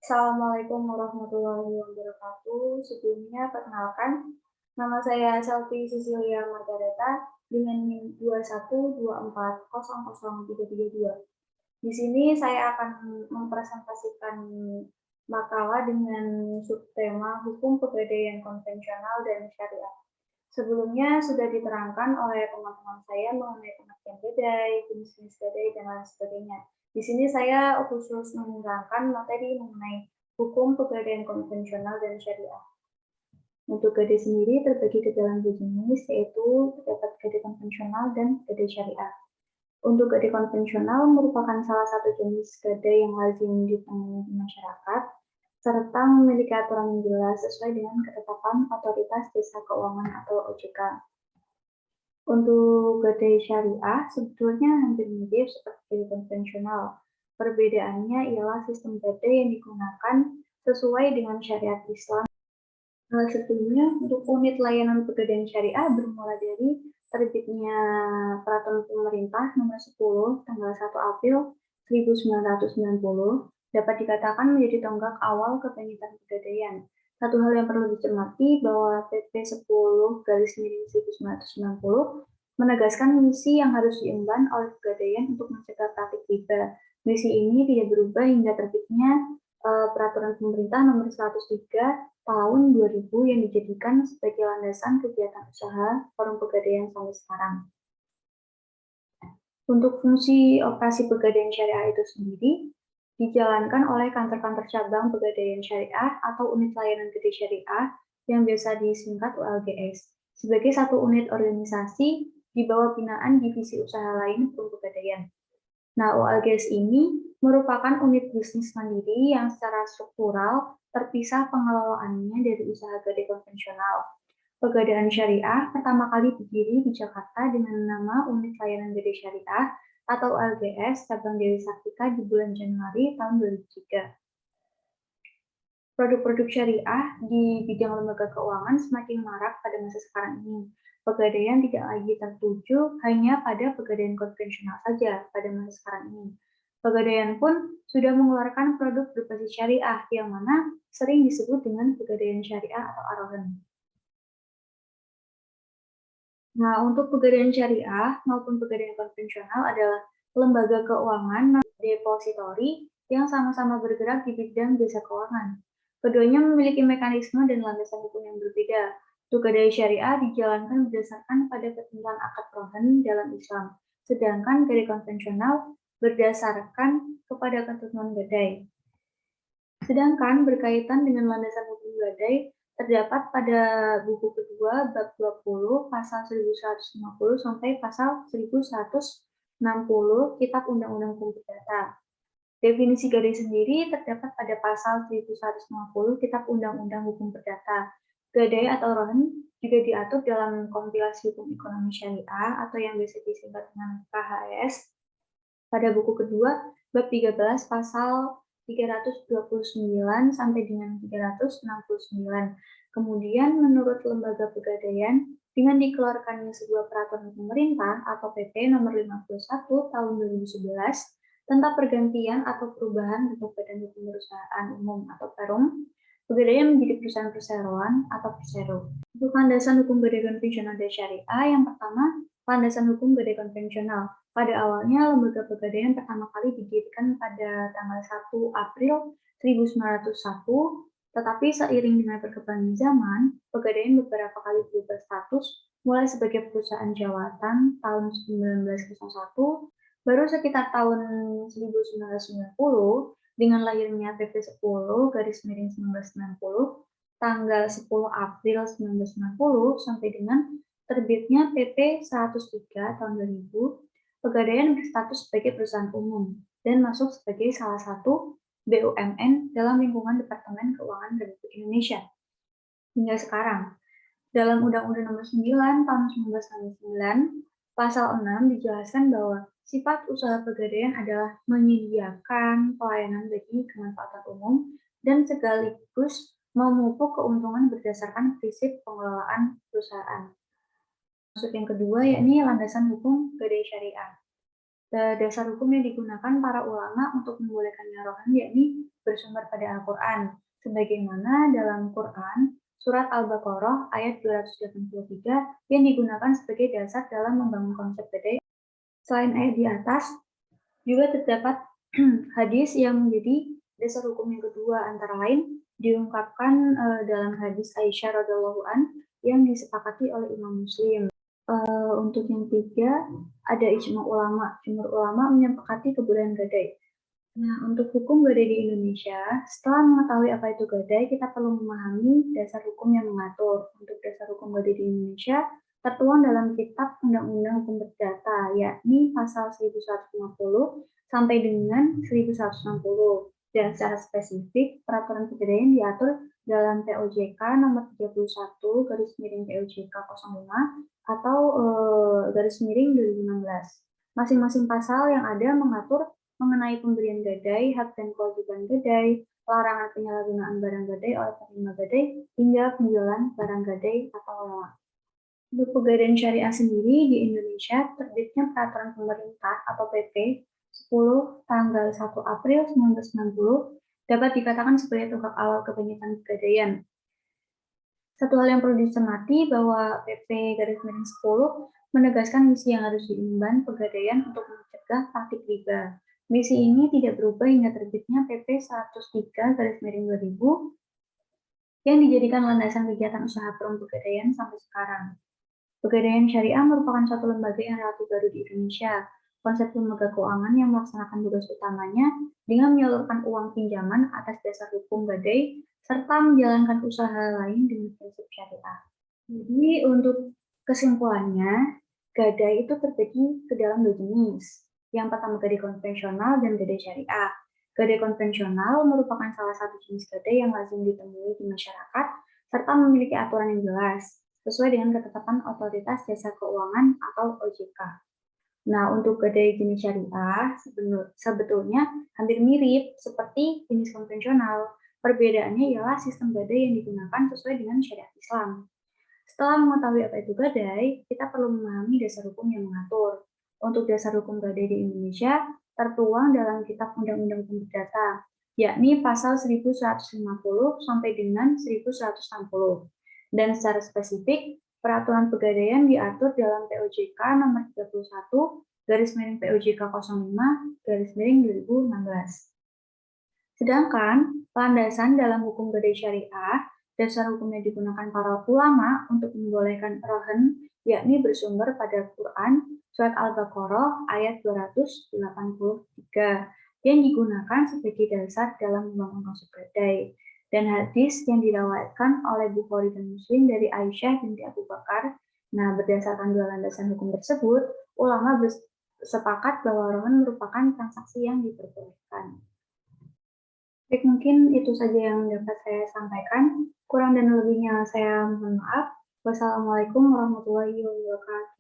Assalamualaikum warahmatullahi wabarakatuh. Sebelumnya, perkenalkan, nama saya Selvi Cecilia Margareta dengan NIM 212400332. Di sini saya akan mempresentasikan makalah dengan subtema Hukum Pegadaian Konvensional dan Syariah. Sebelumnya sudah diterangkan oleh teman-teman saya mengenai pengertian gadai, jenis-jenis gadai, dan lain sebagainya. Di sini saya khusus menerangkan materi mengenai hukum pegadaian konvensional dan syariah. Untuk gadai sendiri terbagi ke dalam dua jenis, yaitu terdapat gadai konvensional dan gadai syariah. Untuk gadai konvensional merupakan salah satu jenis gadai yang lazim ditemui di masyarakat, serta memiliki aturan yang jelas sesuai dengan ketetapan Otoritas Jasa Keuangan atau OJK. Untuk gadai syariah sebetulnya hampir mirip seperti gadai konvensional. Perbedaannya ialah sistem gadai yang digunakan sesuai dengan syariat Islam. Sebelumnya, untuk unit layanan pegadaian syariah bermula dari terbitnya Peraturan Pemerintah Nomor 10 tanggal 1 April 1990 dapat dikatakan menjadi tonggak awal kebangkitan pegadaian. Satu hal yang perlu dicermati bahwa PP 10/1990 menegaskan misi yang harus diemban oleh pegadaian untuk mencegah praktik riba. Misi ini tidak berubah hingga terbitnya Peraturan Pemerintah Nomor 103 tahun 2000 yang dijadikan sebagai landasan kegiatan usaha forum pegadaian sampai sekarang. Untuk fungsi operasi pegadaian syariah itu sendiri dijalankan oleh kantor-kantor cabang pegadaian syariah atau unit layanan gadai syariah yang biasa disingkat ULGS sebagai satu unit organisasi di bawah binaan divisi usaha lain forum pegadaian. Nah, ULGS ini merupakan unit bisnis mandiri yang secara struktural terpisah pengelolaannya dari usaha gadai konvensional. Pegadaian Syariah pertama kali berdiri di Jakarta dengan nama Unit Layanan Gadai Syariah atau ULGS cabang Dewi Sartika di bulan Januari tahun 2003. Produk-produk syariah di bidang lembaga keuangan semakin marak pada masa sekarang ini. Pegadaian tidak lagi tertuju hanya pada pegadaian konvensional saja pada masa sekarang ini. Pegadaian pun sudah mengeluarkan produk berbasis syariah yang mana sering disebut dengan pegadaian syariah atau arogan. Nah, untuk pegadaian syariah maupun pegadaian konvensional adalah lembaga keuangan depositori yang sama-sama bergerak di bidang jasa keuangan. Keduanya memiliki mekanisme dan landasan hukum yang berbeda. Untuk gadai syariah dijalankan berdasarkan pada ketentuan akad rohan dalam Islam, sedangkan gadai konvensional berdasarkan kepada ketentuan gadai. Sedangkan berkaitan dengan landasan hukum gadai terdapat pada buku kedua bab 20 pasal 1150 sampai pasal 1160 Kitab Undang-Undang Hukum Perdata. Definisi gadai sendiri terdapat pada pasal 1150 Kitab Undang-Undang Hukum Perdata. Gadai atau rohan juga diatur dalam kompilasi hukum ekonomi syariah atau yang biasa disingkat dengan KHS pada buku kedua bab 13 pasal 329 sampai dengan 369. Kemudian menurut Lembaga Pegadaian dengan dikeluarkannya sebuah peraturan pemerintah atau PP nomor 51 tahun 2011 tentang pergantian atau perubahan bentuk badan hukum perusahaan umum atau perum, Pegadaian menjadi perusahaan perseroan atau persero. Untuk landasan hukum gadai konvensional dan syariah, yang pertama, landasan hukum gadai konvensional. Pada awalnya, lembaga pegadaian pertama kali didirikan pada tanggal 1 April 1901, tetapi seiring dengan perkembangan zaman, pegadaian beberapa kali berubah status, mulai sebagai perusahaan jawatan tahun 1901, baru sekitar tahun 1990, dengan lahirnya PP 10/1990, tanggal 10 April 1990 sampai dengan terbitnya PP 103 tahun 2000, Pegadaian berstatus sebagai perusahaan umum dan masuk sebagai salah satu BUMN dalam lingkungan Departemen Keuangan Republik Indonesia. Hingga sekarang, dalam Undang-Undang Nomor 9 tahun 1999, Pasal 6 dijelaskan bahwa sifat usaha pegadaian adalah menyediakan pelayanan bagi kemanfaatan umum dan sekaligus memupuk keuntungan berdasarkan prinsip pengelolaan perusahaan. Maksud yang kedua yakni landasan hukum gadai syariah. Dasar hukum yang digunakan para ulama untuk membolehkannya rohan yakni bersumber pada Al-Quran, sebagaimana dalam Quran Surat Al-Baqarah ayat 283 yang digunakan sebagai dasar dalam membangun konsep gadai. Selain ayat di atas, juga terdapat hadis yang menjadi dasar hukum yang kedua, antara lain diungkapkan dalam hadis Aisyah radhiallahu an yang disepakati oleh Imam Muslim. Untuk yang tiga, ada ijma ulama. Jumhur ulama menyepakati kebolehan gadai. Nah, untuk hukum gadai di Indonesia, setelah mengetahui apa itu gadai, kita perlu memahami dasar hukum yang mengatur. Untuk dasar hukum gadai di Indonesia, tertuang dalam Kitab Undang-Undang Hukum Perdata, yakni pasal 1150 sampai dengan 1160. Dan secara spesifik, peraturan pegadaian diatur dalam POJK nomor 31 garis miring POJK 05 atau garis miring 2016. Masing-masing pasal yang ada mengatur mengenai pemberian gadai, hak dan kewajiban gadai, larangan penyalahgunaan barang gadai oleh penerima gadai, hingga penjualan barang gadai atau lelang. Untuk pegadaian syariah sendiri di Indonesia, terbitnya Peraturan Pemerintah atau PP 10 tanggal 1 April 1990 dapat dikatakan sebagai tonggak awal kebanyakan pegadaian. Satu hal yang perlu dicermati bahwa PP garis miring 10 menegaskan misi yang harus diemban pegadaian untuk mencegah praktik riba. Misi ini tidak berubah hingga terbitnya PP 103 garis miring 2000 yang dijadikan landasan kegiatan usaha perum pegadaian sampai sekarang. Pegadaian syariah merupakan suatu lembaga yang relatif baru di Indonesia. Konsep lembaga keuangan yang melaksanakan tugas utamanya dengan menyalurkan uang pinjaman atas dasar hukum gadai serta menjalankan usaha lain dengan prinsip syariah. Jadi untuk kesimpulannya, gadai itu terbagi ke dalam dua jenis. Yang pertama gadai konvensional dan gadai syariah. Gadai konvensional merupakan salah satu jenis gadai yang lazim ditemui di masyarakat serta memiliki aturan yang jelas sesuai dengan ketetapan Otoritas Jasa Keuangan atau OJK. Nah, untuk gadai jenis syariah sebetulnya hampir mirip seperti jenis konvensional. Perbedaannya ialah sistem gadai yang digunakan sesuai dengan syariat Islam. Setelah mengetahui apa itu gadai, kita perlu memahami dasar hukum yang mengatur. Untuk dasar hukum gadai di Indonesia tertuang dalam Kitab Undang-Undang Hukum Perdata, yakni pasal 1150 sampai dengan 1160. Dan secara spesifik, peraturan pegadaian diatur dalam POJK nomor 31 garis miring POJK 05 garis miring 2016. Sedangkan landasan dalam hukum gadai syariah, dasar hukumnya digunakan para ulama untuk membolehkan rohen, yakni bersumber pada Quran, Surat Al-Baqarah ayat 283, yang digunakan sebagai dasar dalam membangun konsep gadai. Dan hadis yang diriwayatkan oleh Bukhari dan Muslim dari Aisyah binti Abu Bakar. Nah, berdasarkan dua landasan hukum tersebut, ulama bersepakat bahwa rohen merupakan transaksi yang diperbolehkan. Baik, mungkin itu saja yang dapat saya sampaikan. Kurang dan lebihnya saya mohon maaf. Wassalamualaikum warahmatullahi wabarakatuh.